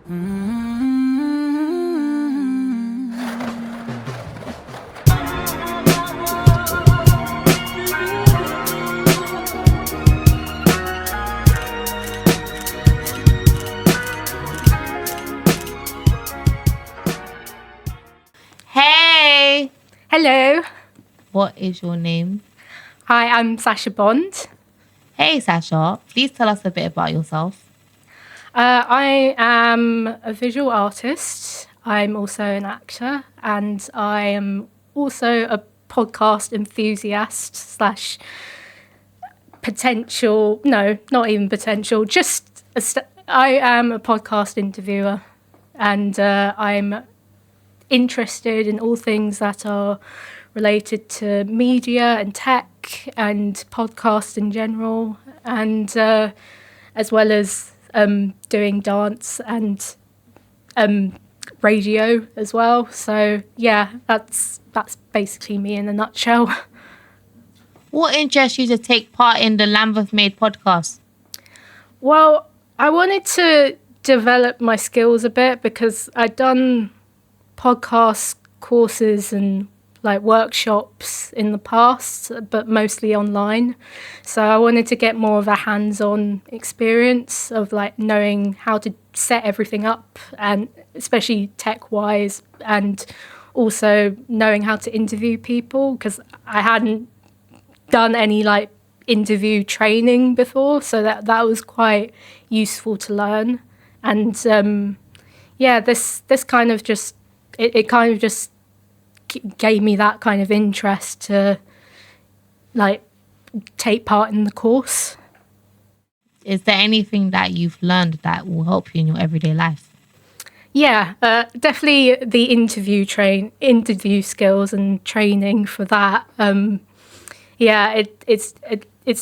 Hey! Hello. What is your name? Hi, I'm Sasha Bond. Hey, Sasha. Please tell us a bit about yourself. I am a visual artist. I'm also an actor, and I am also a podcast enthusiast slash potential. No, not even potential. I am a podcast interviewer, and I'm interested in all things that are related to media and tech and podcasts in general, and as well as doing dance and radio as well. So yeah, that's basically me in a nutshell. What interests you to take part in the Lambeth Made podcast? Well, I wanted to develop my skills a bit because I'd done podcast courses and like workshops in the past, but mostly online. So I wanted to get more of a hands-on experience of like knowing how to set everything up, and especially tech-wise, and also knowing how to interview people because I hadn't done any like interview training before, so that was quite useful to learn. And this kind of just it kind of just gave me that kind of interest to like take part in the course. Is there anything that you've learned that will help you in your everyday life? Yeah, definitely the interview skills and training for that. It's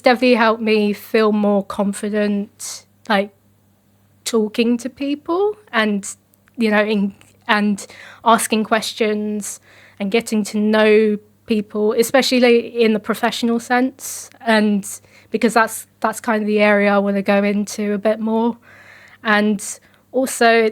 definitely helped me feel more confident, like talking to people and and asking questions and getting to know people, especially in the professional sense, and because that's kind of the area I want to go into a bit more. And also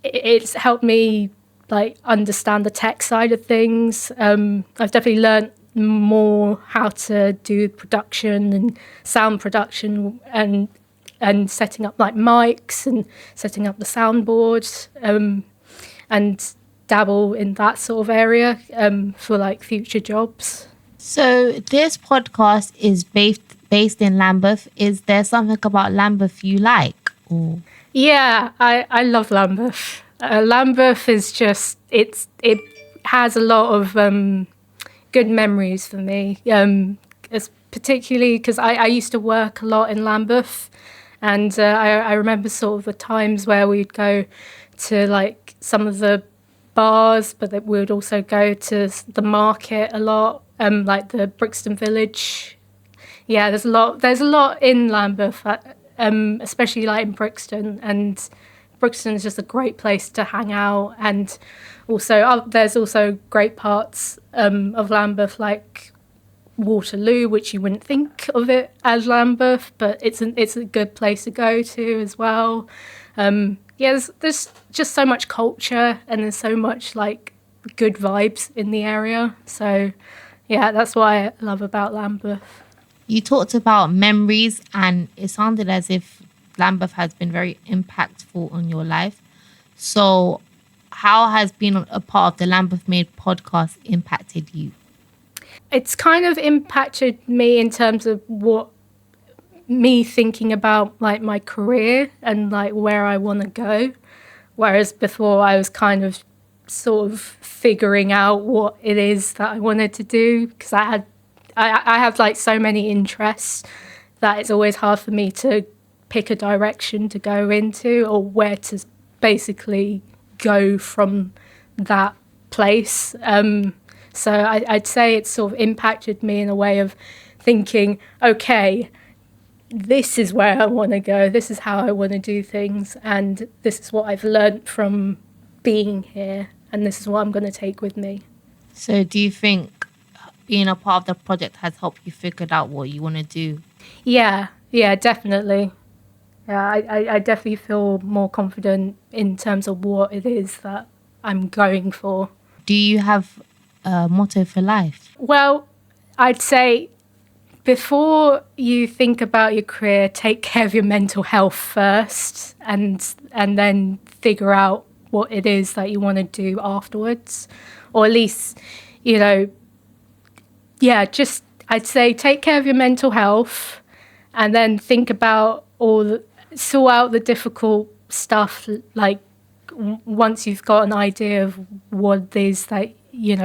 it's helped me like understand the tech side of things. I've definitely learned more how to do production and sound production and setting up like mics and setting up the soundboards, and dabble in that sort of area for like future jobs. So this podcast is based in Lambeth. Is there something about Lambeth you like? Or... Yeah, I love Lambeth. Lambeth is just it has a lot of good memories for me. Particularly because I used to work a lot in Lambeth, and I remember sort of the times where we'd go to like some of the bars, but that we would also go to the market a lot, like the Brixton Village. Yeah, there's a lot in Lambeth, especially like in Brixton, and Brixton is just a great place to hang out. And also there's also great parts of Lambeth like Waterloo, which you wouldn't think of it as Lambeth, but it's a good place to go to as well. There's just so much culture and there's so much like good vibes in the area. So yeah, that's what I love about Lambeth. You talked about memories, and it sounded as if Lambeth has been very impactful on your life. So how has being a part of the Lambeth Made podcast impacted you? It's kind of impacted me in terms of me thinking about like my career and like where I want to go. Whereas before I was kind of sort of figuring out what it is that I wanted to do, because I have like so many interests that it's always hard for me to pick a direction to go into or where to basically go from that place. So I'd say it's sort of impacted me in a way of thinking, okay, this is where I want to go, this is how I want to do things, and this is what I've learned from being here, and this is what I'm going to take with me. So do you think being a part of the project has helped you figure out what you want to do? Yeah, definitely. Yeah, I definitely feel more confident in terms of what it is that I'm going for. Do you have a motto for life? Well, I'd say before you think about your career, take care of your mental health first, and then figure out what it is that you want to do afterwards, or at least, you know, yeah, just I'd say take care of your mental health, and then think about sort out the difficult stuff. Like once you've got an idea of what it is that you're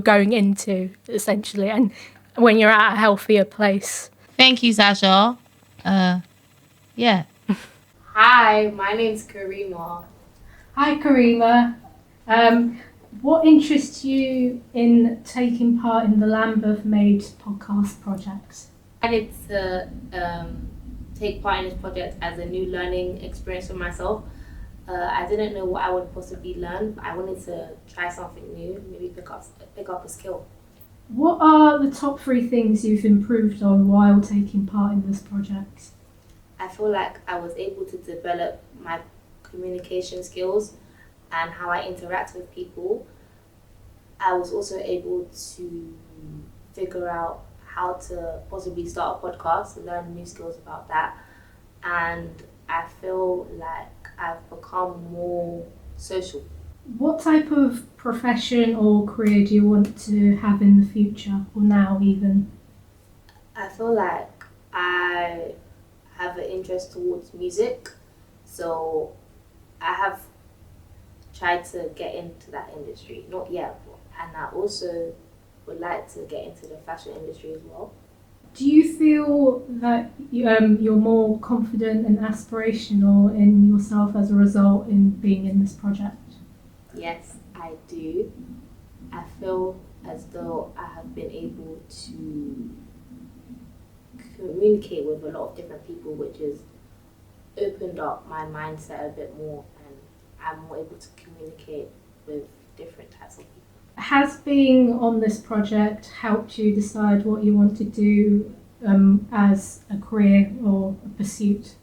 going into essentially, and when you're at a healthier place. Thank you, Sasha. Yeah. Hi, my name's Kareemah. Hi, Kareemah. What interests you in taking part in the Lambeth Made Podcast project? I decided to take part in this project as a new learning experience for myself. I didn't know what I would possibly learn, but I wanted to try something new, maybe pick up a skill. What are the top 3 things you've improved on while taking part in this project? I feel like I was able to develop my communication skills and how I interact with people. I was also able to figure out how to possibly start a podcast, learn new skills about that. And I feel like I've become more social. What type of profession or career do you want to have in the future, or now even? I feel like I have an interest towards music, so I have tried to get into that industry. Not yet, and I also would like to get into the fashion industry as well. Do you feel that you're more confident and aspirational in yourself as a result in being in this project? Yes, I do. I feel as though I have been able to communicate with a lot of different people, which has opened up my mindset a bit more, and I'm more able to communicate with different types of people. Has being on this project helped you decide what you want to do as a career or a pursuit?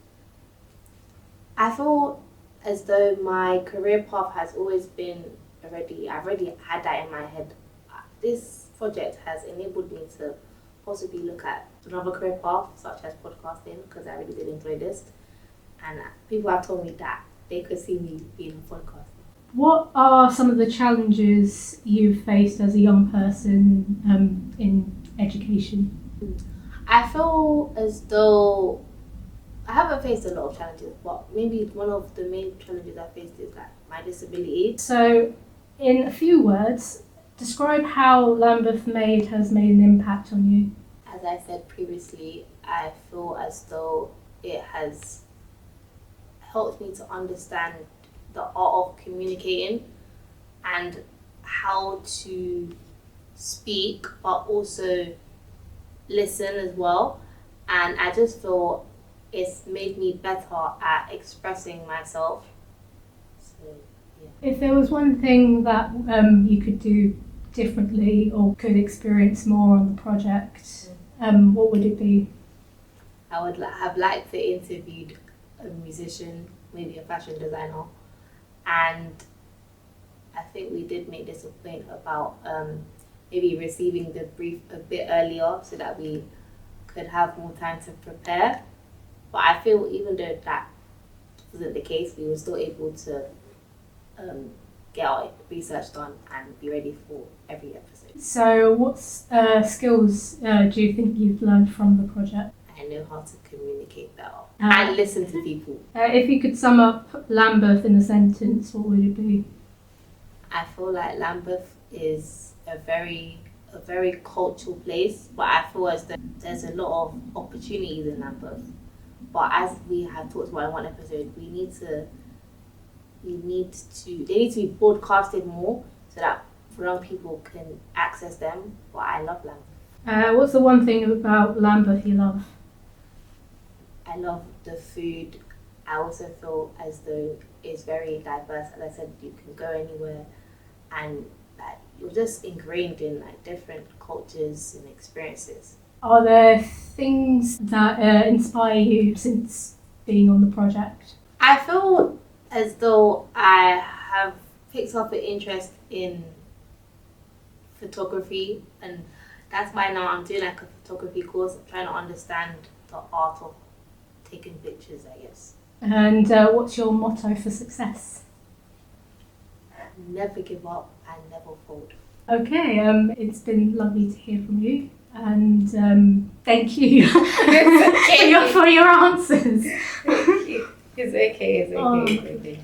I feel as though my career path has always been I've already had that in my head. This project has enabled me to possibly look at another career path, such as podcasting, because I really did enjoy this. And people have told me that they could see me being a podcaster. What are some of the challenges you've faced as a young person in education? I feel as though I haven't faced a lot of challenges, but maybe one of the main challenges I faced is like my disability. So, in a few words, describe how Lambeth Made has made an impact on you. As I said previously, I feel as though it has helped me to understand the art of communicating and how to speak, but also listen as well. And I just feel it's made me better at expressing myself. So, yeah. If there was one thing that you could do differently or could experience more on the project, what would it be? I would have liked to interview a musician, maybe a fashion designer, and I think we did make this a point about maybe receiving the brief a bit earlier so that we could have more time to prepare. But I feel even though that wasn't the case, we were still able to get our research done and be ready for every episode. So what skills do you think you've learned from the project? I know how to communicate better and listen to people. If you could sum up Lambeth in a sentence, what would it be? I feel like Lambeth is a very cultural place, but I feel as though there's a lot of opportunities in Lambeth. But as we have talked about in one episode, they need to be broadcasted more so that young people can access them. But I love Lambeth. What's the one thing about Lambeth you love? I love the food. I also feel as though it's very diverse. As I said, you can go anywhere and like you're just ingrained in like different cultures and experiences. Are there things that inspire you since being on the project? I feel as though I have picked up an interest in photography, and that's why now I'm doing like a photography course. I'm trying to understand the art of taking pictures, I guess. And what's your motto for success? Never give up and never fold. Okay, it's been lovely to hear from you, and thank you for your answers. Thank you. It's okay. Oh. It's okay.